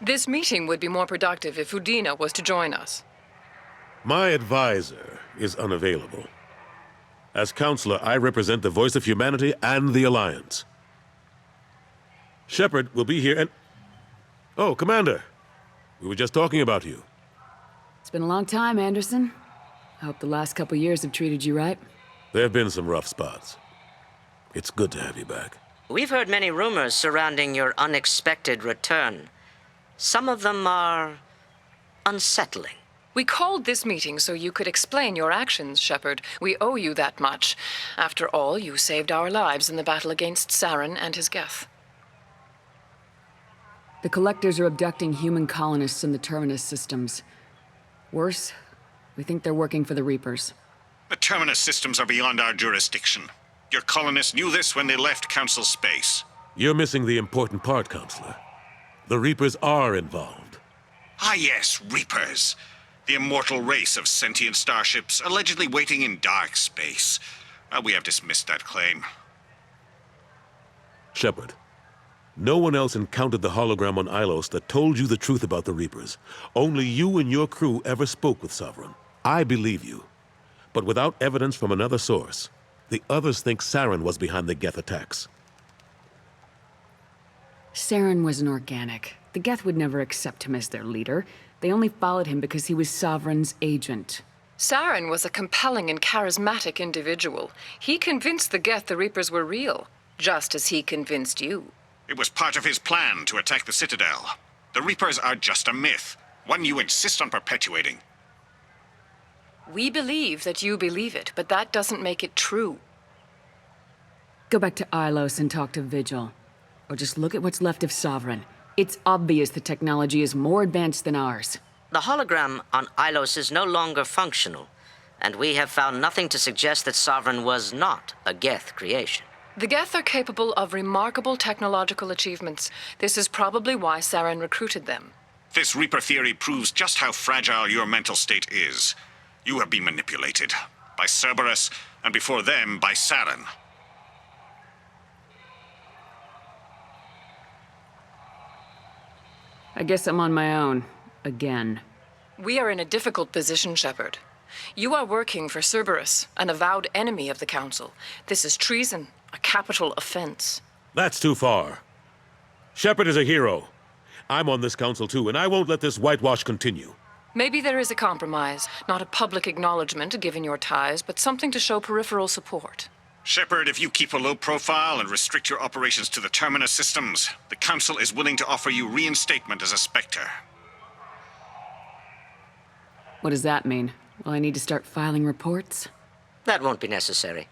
This meeting would be more productive if Udina was to join us. My advisor is unavailable. As counselor, I represent the voice of humanity and the Alliance. Shepard will be here and... Oh, Commander. We were just talking about you. It's been a long time, Anderson. I hope the last couple years have treated you right. There have been some rough spots. It's good to have you back. We've heard many rumors surrounding your unexpected return. Some of them are unsettling. We called this meeting so you could explain your actions, Shepard. We owe you that much. After all, you saved our lives in the battle against Saren and his Geth. The Collectors are abducting human colonists in the Terminus systems. Worse, we think they're working for the Reapers. The Terminus systems are beyond our jurisdiction. Your colonists knew this when they left Council space. You're missing the important part, Counselor. The Reapers are involved. Ah yes, Reapers. The immortal race of sentient starships allegedly waiting in dark space. We have dismissed that claim. Shepard, no one else encountered the hologram on Ilos that told you the truth about the Reapers. Only you and your crew ever spoke with Sovereign. I believe you. But without evidence from another source, the others think Saren was behind the Geth attacks. Saren was an organic. The Geth would never accept him as their leader. They only followed him because he was Sovereign's agent. Saren was a compelling and charismatic individual. He convinced the Geth the Reapers were real, just as he convinced you. It was part of his plan to attack the Citadel. The Reapers are just a myth, one you insist on perpetuating. We believe that you believe it, but that doesn't make it true. Go back to Ilos and talk to Vigil. Or just look at what's left of Sovereign. It's obvious the technology is more advanced than ours. The hologram on Ilos is no longer functional, and we have found nothing to suggest that Sovereign was not a Geth creation. The Geth are capable of remarkable technological achievements. This is probably why Saren recruited them. This Reaper theory proves just how fragile your mental state is. You have been manipulated. By Cerberus, and before them, by Saren. I guess I'm on my own. Again. We are in a difficult position, Shepard. You are working for Cerberus, an avowed enemy of the Council. This is treason, a capital offense. That's too far. Shepard is a hero. I'm on this council too, and I won't let this whitewash continue. Maybe there is a compromise. Not a public acknowledgement given your ties, but something to show peripheral support. Shepard, if you keep a low profile and restrict your operations to the Terminus systems, the Council is willing to offer you reinstatement as a Spectre. What does that mean? Will I need to start filing reports? That won't be necessary.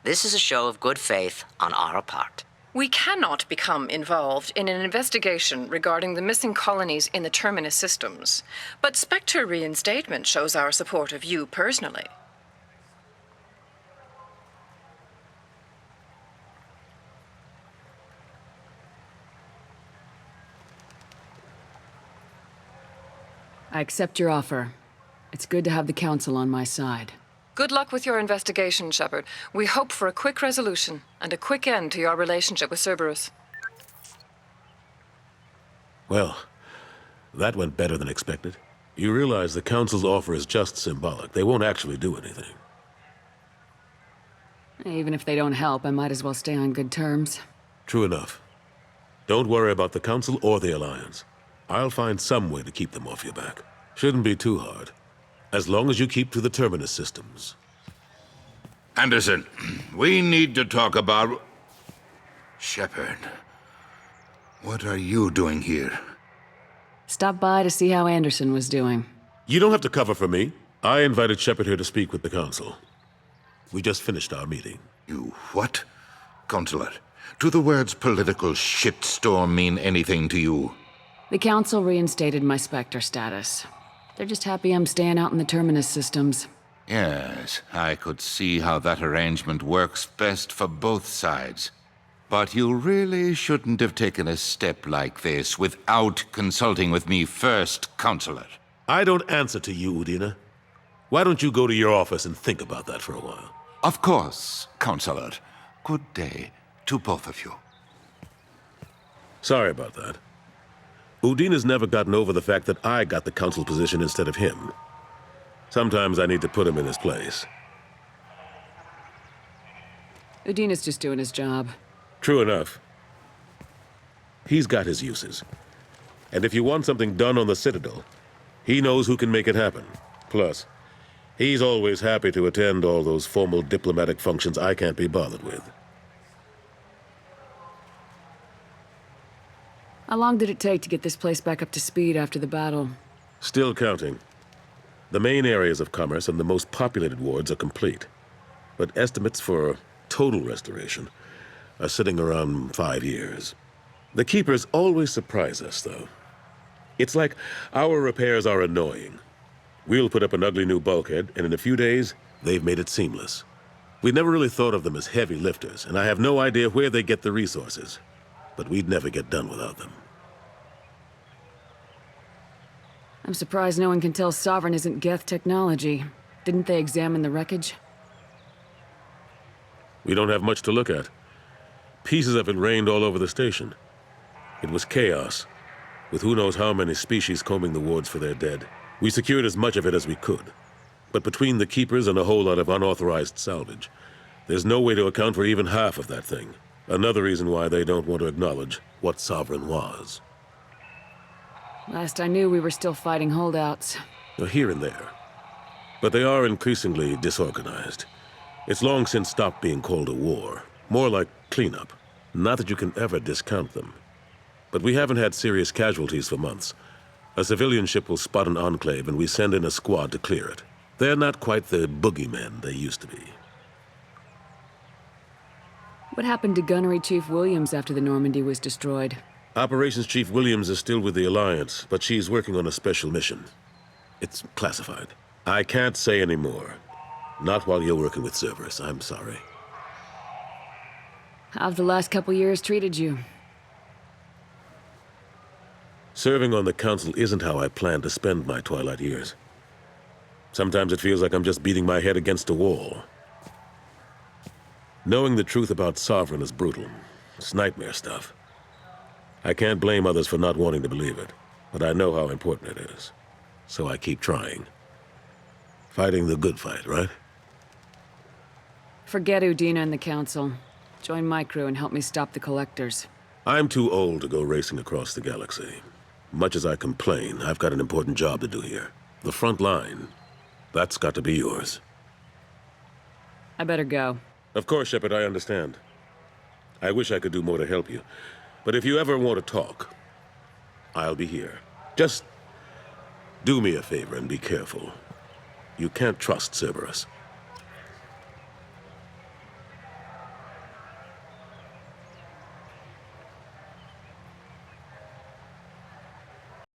This is a show of good faith on our part. We cannot become involved in an investigation regarding the missing colonies in the Terminus systems, but Spectre reinstatement shows our support of you personally. I accept your offer. It's good to have the Council on my side. Good luck with your investigation, Shepard. We hope for a quick resolution and a quick end to your relationship with Cerberus. Well, that went better than expected. You realize the Council's offer is just symbolic. They won't actually do anything. Even if they don't help, I might as well stay on good terms. True enough. Don't worry about the Council or the Alliance. I'll find some way to keep them off your back. Shouldn't be too hard. As long as you keep to the Terminus systems. Anderson, we need to talk about... Shepard. What are you doing here? Stop by to see how Anderson was doing. You don't have to cover for me. I invited Shepard here to speak with the Council. We just finished our meeting. You what? Consular, do the words political shitstorm mean anything to you? The Council reinstated my Spectre status. They're just happy I'm staying out in the Terminus systems. Yes, I could see how that arrangement works best for both sides. But you really shouldn't have taken a step like this without consulting with me first, Consular. I don't answer to you, Udina. Why don't you go to your office and think about that for a while? Of course, Consular. Good day to both of you. Sorry about that. Udina's never gotten over the fact that I got the Council position instead of him. Sometimes I need to put him in his place. Udina's just doing his job. True enough. He's got his uses. And if you want something done on the Citadel, he knows who can make it happen. Plus, he's always happy to attend all those formal diplomatic functions I can't be bothered with. How long did it take to get this place back up to speed after the battle? Still counting. The main areas of commerce and the most populated wards are complete. But estimates for total restoration are sitting around 5 years. The Keepers always surprise us, though. It's like our repairs are annoying. We'll put up an ugly new bulkhead, and in a few days, they've made it seamless. We never really thought of them as heavy lifters, and I have no idea where they get the resources. But we'd never get done without them. I'm surprised no one can tell Sovereign isn't Geth technology. Didn't they examine the wreckage? We don't have much to look at. Pieces of it rained all over the station. It was chaos, with who knows how many species combing the wards for their dead. We secured as much of it as we could. But between the Keepers and a whole lot of unauthorized salvage, there's no way to account for even half of that thing. Another reason why they don't want to acknowledge what Sovereign was. Last I knew, we were still fighting holdouts. Here and there. But they are increasingly disorganized. It's long since stopped being called a war. More like cleanup. Not that you can ever discount them. But we haven't had serious casualties for months. A civilian ship will spot an enclave and we send in a squad to clear it. They're not quite the boogeymen they used to be. What happened to Gunnery Chief Williams after the Normandy was destroyed? Operations Chief Williams is still with the Alliance, but she's working on a special mission. It's classified. I can't say any more. Not while you're working with Cerberus, I'm sorry. How've the last couple years treated you? Serving on the Council isn't how I plan to spend my twilight years. Sometimes it feels like I'm just beating my head against a wall. Knowing the truth about Sovereign is brutal. It's nightmare stuff. I can't blame others for not wanting to believe it, but I know how important it is. So I keep trying. Fighting the good fight, right? Forget Udina and the Council. Join my crew and help me stop the Collectors. I'm too old to go racing across the galaxy. Much as I complain, I've got an important job to do here. The front line. That's got to be yours. I better go. Of course, Shepard, I understand. I wish I could do more to help you. But if you ever want to talk, I'll be here. Just do me a favor and be careful. You can't trust Cerberus.